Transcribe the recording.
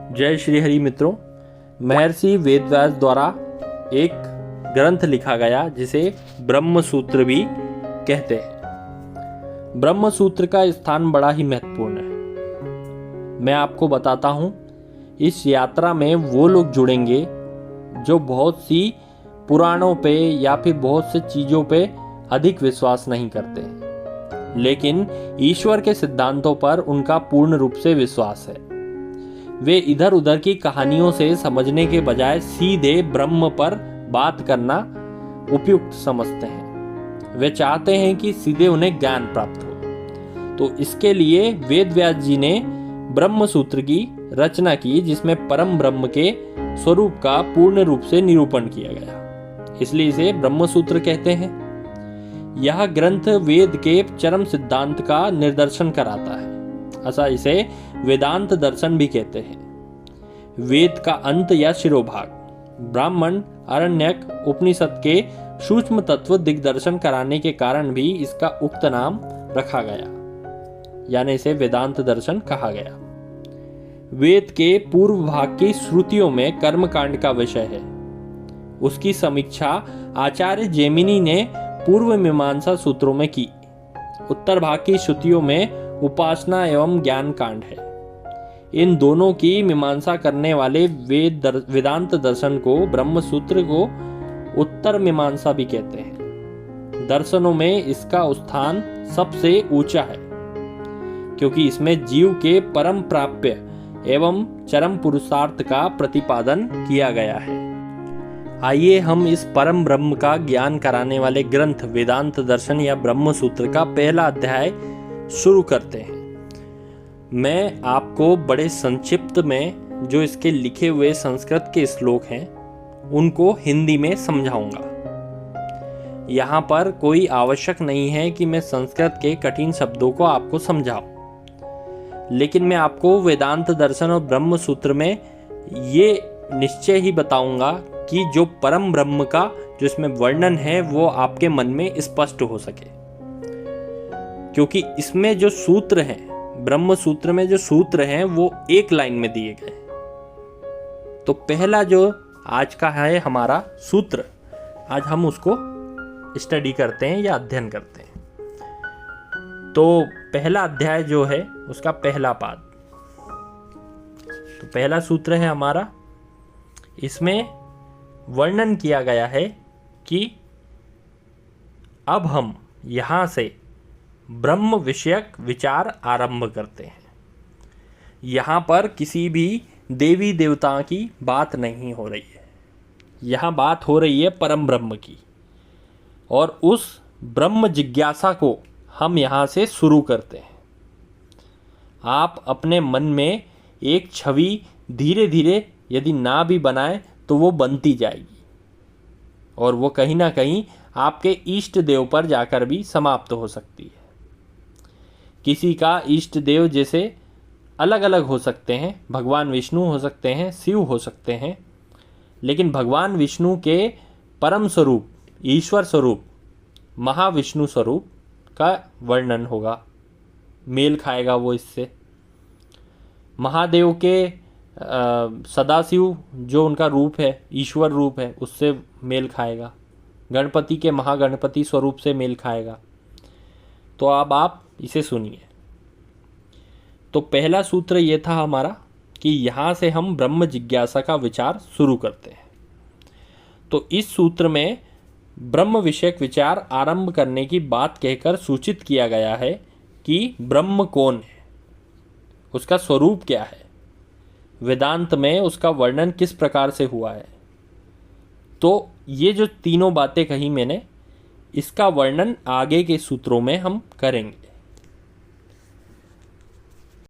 जय श्री हरि मित्रों, महर्षि वेदव्यास द्वारा एक ग्रंथ लिखा गया जिसे ब्रह्म सूत्र भी कहते हैं। ब्रह्म सूत्र का स्थान बड़ा ही महत्वपूर्ण है। मैं आपको बताता हूँ, इस यात्रा में वो लोग जुड़ेंगे जो बहुत सी पुराणों पे या फिर बहुत से चीज़ों पे अधिक विश्वास नहीं करते, लेकिन ईश्वर के सिद्धांतों पर उनका पूर्ण रूप से विश्वास है। वे इधर उधर की कहानियों से समझने के बजाय सीधे ब्रह्म पर बात करना उपयुक्त समझते हैं। वे चाहते हैं कि सीधे उन्हें ज्ञान प्राप्त हो। तो इसके लिए वेदव्यास जी ने ब्रह्म सूत्र की रचना की, जिसमें परम ब्रह्म के स्वरूप का पूर्ण रूप से निरूपण किया गया। इसलिए इसे ब्रह्म सूत्र कहते हैं। यह ग्रंथ वेद के चरम सिद्धांत का निर्दर्शन कराता है। ऐसा इसे वेदांत दर्शन भी कहते हैं। वेद का अंत या शिरोभाग, ब्राह्मण, आरण्यक, उपनिषद के सूक्ष्म तत्व दिग्दर्शन कराने के कारण भी इसका उक्त नाम रखा गया, यानी इसे वेदांत दर्शन कहा गया। वेद के पूर्व भाग की श्रुतियों में कर्मकांड का विषय है। उसकी समीक्षा आचार्य जैमिनी ने पूर्व मीमांसा सूत्रों में की। उत्तर भाग की श्रुतियों में उपासना एवं ज्ञान कांड है। इन दोनों की मीमांसा करने वाले वेदांत दर्शन को, ब्रह्म सूत्र को उत्तर मीमांसा भी कहते हैं। दर्शनों में इसका स्थान सबसे ऊंचा है, क्योंकि इसमें जीव के परम प्राप्य एवं चरम पुरुषार्थ का प्रतिपादन किया गया है। आइए हम इस परम ब्रह्म का ज्ञान कराने वाले ग्रंथ वेदांत दर्शन या ब्रह्म सूत्र का पहला अध्याय शुरू करते हैं। मैं आपको बड़े संक्षिप्त में जो इसके लिखे हुए संस्कृत के श्लोक हैं उनको हिंदी में समझाऊंगा। यहाँ पर कोई आवश्यक नहीं है कि मैं संस्कृत के कठिन शब्दों को आपको समझाऊं, लेकिन मैं आपको वेदांत दर्शन और ब्रह्म सूत्र में ये निश्चय ही बताऊंगा कि जो परम ब्रह्म का जो इसमें वर्णन है वो आपके मन में स्पष्ट हो सके। क्योंकि इसमें जो सूत्र हैं, ब्रह्म सूत्र में जो सूत्र हैं वो एक लाइन में दिए गए। तो पहला जो आज का है हमारा सूत्र, आज हम उसको स्टडी करते हैं या अध्ययन करते हैं। तो पहला अध्याय जो है उसका पहला पाद, तो पहला सूत्र है हमारा। इसमें वर्णन किया गया है कि अब हम यहाँ से ब्रह्म विषयक विचार आरंभ करते हैं। यहाँ पर किसी भी देवी देवताओं की बात नहीं हो रही है। यहाँ बात हो रही है परम ब्रह्म की, और उस ब्रह्म जिज्ञासा को हम यहाँ से शुरू करते हैं। आप अपने मन में एक छवि धीरे धीरे यदि ना भी बनाए तो वो बनती जाएगी, और वो कहीं ना कहीं आपके इष्ट देव पर जाकर भी समाप्त हो सकती है। किसी का इष्ट देव जैसे अलग अलग हो सकते हैं, भगवान विष्णु हो सकते हैं, शिव हो सकते हैं, लेकिन भगवान विष्णु के परम स्वरूप, ईश्वर स्वरूप, महाविष्णु स्वरूप का वर्णन होगा, मेल खाएगा वो इससे। महादेव के सदाशिव जो उनका रूप है, ईश्वर रूप है, उससे मेल खाएगा। गणपति के महागणपति स्वरूप से मेल खाएगा। तो अब आप इसे सुनिए। तो पहला सूत्र ये था हमारा कि यहाँ से हम ब्रह्म जिज्ञासा का विचार शुरू करते हैं। तो इस सूत्र में ब्रह्म विषयक विचार आरंभ करने की बात कहकर सूचित किया गया है कि ब्रह्म कौन है, उसका स्वरूप क्या है, वेदांत में उसका वर्णन किस प्रकार से हुआ है। तो ये जो तीनों बातें कही मैंने, इसका वर्णन आगे के सूत्रों में हम करेंगे।